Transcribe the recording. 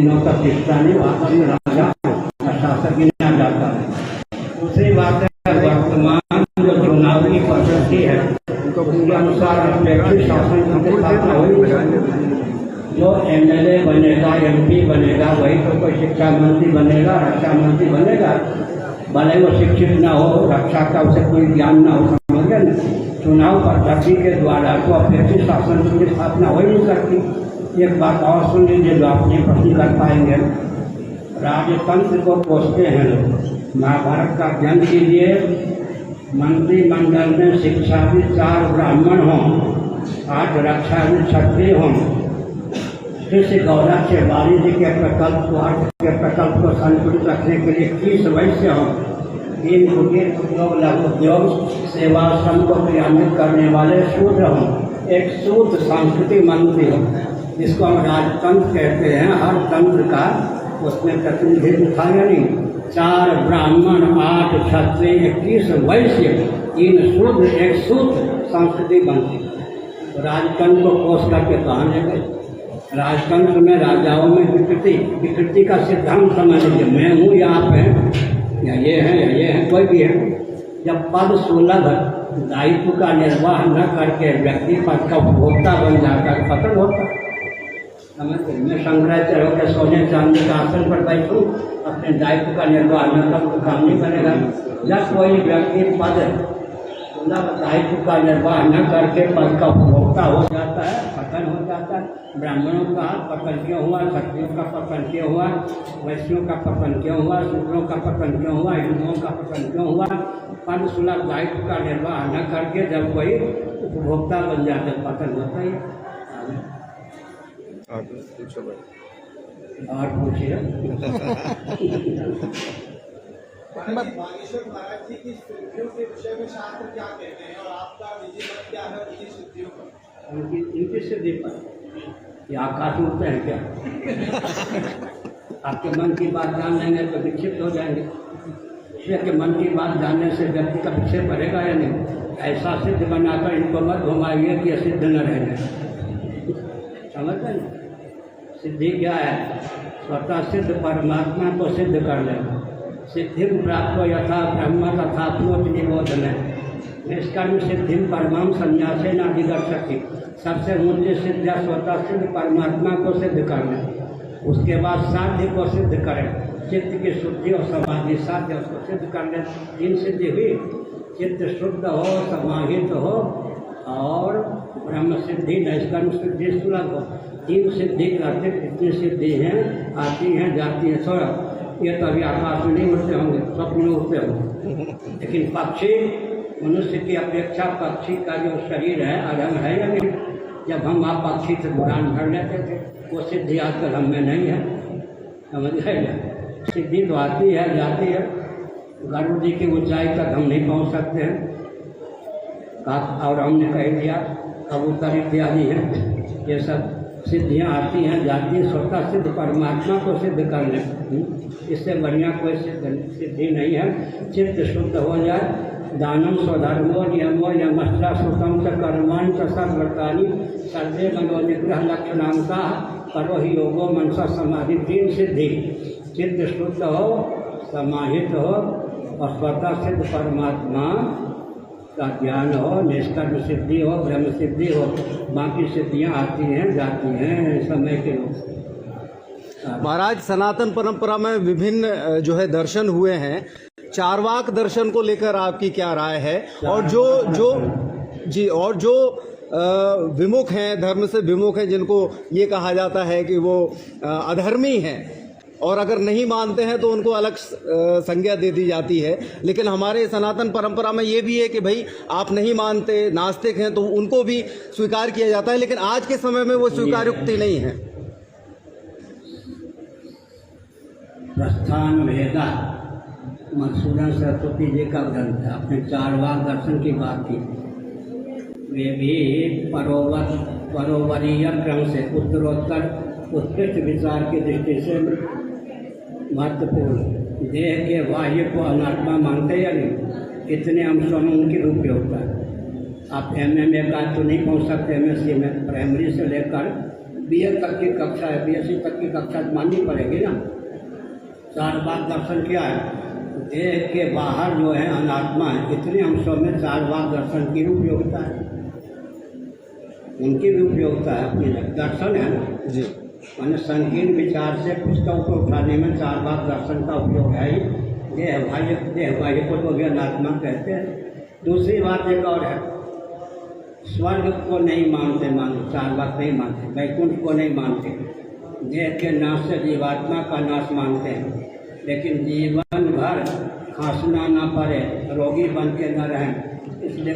दिनों तक टिकता नहीं, वास्तव में राजा शासक गिना जाता है। दूसरी बात है, वर्तमान जो चुनावी पद्धति है उसके अनुसार अपेक्षित शासन की स्थापना हुई। जो एमएलए बनेगा, एमपी बनेगा, वही तो कोई शिक्षा मंत्री बनेगा, रक्षा मंत्री बनेगा। भले वो शिक्षित ना हो, रक्षा का उसे कोई ज्ञान ना हो, समझ गए ना। चुनाव पद्धति के द्वारा तो अपेक्षित शासन की स्थापना हो ही नहीं सकती। एक बात और सुन लीजिए जो आप नहीं प्रश्न कर पाएंगे। राजतंत्र को कोसते हैं लोग। महाभारत का अध्ययन कीजिए, मंत्रिमंडल में शिक्षाविद 4 ब्राह्मण हों, 8 रक्षाविद क्षत्रिय हों, कृषि गौरव से वाणिज्य के प्रकल्प को, अर्थ के प्रकल्प को संतुलित रखने के लिए 30 वैश्य हों, 3 कुटीर उद्योग, लघु उद्योग, सेवा श्रम को क्रियान्वित करने वाले शूद्र हों, एक शुद्ध सांस्कृतिक मंत्री हो, जिसको हम राजतंत्र कहते हैं। हर तंत्र का उसमें प्रतिनिधित्व था या नहीं। 4 ब्राह्मण, 8 क्षत्रिय, 21 वैश्य, 3 शूद्र, एक शुद्ध सांस्कृतिक मंत्री। तो राजतंत्र को कोस करके कहाँ ले गए। राजतंत्र में राजाओं में विकृति का सिद्धांत समझ लीजिए। मैं हूँ या आप हैं, या ये हैं, कोई भी है। जब पद सुलभ दायित्व का निर्वाह न करके व्यक्ति पद का उपभोक्ता बन जाता है, पतन होता है। समझते, मैं शंकराचार्य होकर सोने चांदी का आसन पर बैठूँ, अपने दायित्व का निर्वाह न कर तो काम नहीं बनेगा। जब कोई व्यक्ति पद सुलभ दायित्व का निर्वाह न करके पद का उपभोक्ता हो जाता है, पतन हो जाता है। ब्राह्मणों का पतन क्यों हुआ, क्षत्रियों का पतन क्यों हुआ, वैश्यों का पतन क्यों हुआ, शूद्रों का पतन क्यों हुआ, हिंदुओं का पतन क्यों हुआ। पद सुलभ दायित्व का निर्वाह न करके जब कोई उपभोक्ता बन जाता है, पतन होता ही। और पूछिए। बागेश्वर महाराज जी की सिद्धियों के विषय में शास्त्र क्या कहते हैं और आपका निजी मत क्या है उनकी सिद्धियों पर? इनकी सिद्धि पर ये आकाश उड़ते हैं क्या? आपके मन की बात जान लेंगे तो विक्षिप्त हो जाएंगे। इसलिए कि मन की बात जानने से व्यक्ति का विक्षेप बढ़ेगा या नहीं। ऐसा सिद्ध बनाकर इनको मत घुमाइए कि सिद्ध न रहेंगे। समझ गए ना? सिद्धि क्या है? स्वतः सिद्ध परमात्मा को सिद्ध कर लेना। सिद्धि प्राप्त यथा ब्रह्म तथाप्नोति निबोधन है। निष्कर्म सिद्धि परमाम संन्यासे न अधिगच्छति। सबसे मूल्य सिद्ध स्वतः सिद्ध परमात्मा को सिद्ध करना। उसके बाद साध्य को सिद्ध करें। चित्त की शुद्धि और समाधि साध्य उसको सिद्ध कर लें। 3 सिद्धि हुई। चित्त शुद्ध हो, समाहित हो और ब्रह्म सिद्धि, निष्कर्म सिद्धि सुलभ हो। 3 सिद्धि करते कितनी सिद्धि हैं, आती हैं जाती हैं। थोड़ा ये तो अभी आकाश में नहीं उड़ते होंगे, स्वप्न में उड़ते होंगे। लेकिन पक्षी, मनुष्य की अपेक्षा पक्षी का जो शरीर है अधम है या नहीं। जब हम आप पक्षी से उड़ान भर लेते थे, वो सिद्धि आजकल हम में नहीं है। समझ गए ना? सिद्धि तो आती है जाती है। गरुड़ जी की ऊंचाई तक हम नहीं पहुंच सकते हैं। और हमने कह दिया कबूतर इत्यादि हैं, ये सब सिद्धियाँ आती हैं जाती हैं। स्वतः सिद्ध परमात्मा को सिद्ध कर लें। इससे बढ़िया कोई सिद्धि नहीं है। चित्त शुद्ध हो जाए। दानम स्वधर्मो नियमो यमश्चा श्रुतम च कर्माणि च सर्वव्रतानि सर्वे मनोनिग्रह लक्षणांता करो ही योगो मनसा समाधि। 3 सिद्धि। चित्त शुद्ध हो, समाहित हो और स्वतः सिद्ध परमात्मा का ज्ञान हो, निष्कर्म सिद्धि हो, ब्रह्म सिद्धि हो। बाकी सिद्धियाँ आती हैं जाती हैं समय के अनुसार। महाराज, सनातन परंपरा में विभिन्न जो है दर्शन हुए हैं। चारवाक दर्शन को लेकर आपकी क्या राय है? और जो विमुख हैं, धर्म से विमुख हैं, जिनको ये कहा जाता है कि वो अधर्मी हैं और अगर नहीं मानते हैं तो उनको अलग संज्ञा दे दी जाती है। लेकिन हमारे सनातन परंपरा में ये भी है कि भाई आप नहीं मानते, नास्तिक हैं, तो उनको भी स्वीकार किया जाता है। लेकिन आज के समय में वो स्वीकार्योक्ति नहीं है। प्रस्थान वेदा मधुसूदन सरस्वती जी का ग्रंथ है। अपने चारवाक दर्शन की बात की। वे भी परोवरीय क्रम से उत्तरोत्तर उत्कृष्ट विचार की दृष्टि से महत्वपूर्ण। देह के बाह्य को अनात्मा मानते या नहीं। इतने अंशों में उनकी उपयोगिता है। आप MMA का तो नहीं पहुँच सकते। MSc में प्राइमरी से लेकर BA तक की कक्षा है, BSc तक की कक्षा माननी पड़ेगी ना। चार बाग दर्शन क्या है? देह के बाहर जो है अनात्मा है, इतने अंशों में चार बाग दर्शन की भी उपयोगिता है, उनकी भी उपयोगिता है अपनी दर्शन है ना जी। मैंने संकीर्ण विचार से पुस्तकों को उठाने में चार बाग दर्शन का उपयोग है ही। देह बाह्य को तो ज्ञानात्मा कहते हैं। दूसरी बात एक और है, स्वर्ग को नहीं मानते, चार बात नहीं मानते, वैकुंठ को नहीं मानते, देह के नाश से जीवात्मा का नाश मानते हैं, लेकिन जीवन भर खांसना ना पड़े, रोगी बन के न रहें, इसलिए